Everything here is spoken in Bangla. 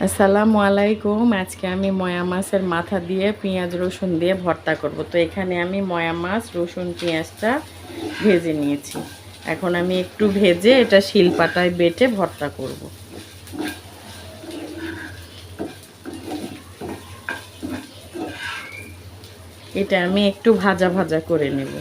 আসসালামু আলাইকুম। আজকে আমি ময়া মাছের মাথা দিয়ে পেঁয়াজ রসুন দিয়ে ভর্তা করব। তো এখানে আমি ময়া মাছ রসুন পেঁয়াজটা ভেজে নিয়েছি। এখন আমি একটু ভেজে এটা শিলপাটায় বেটে ভর্তা করব। এটা আমি একটু ভাজা ভাজা করে নেব।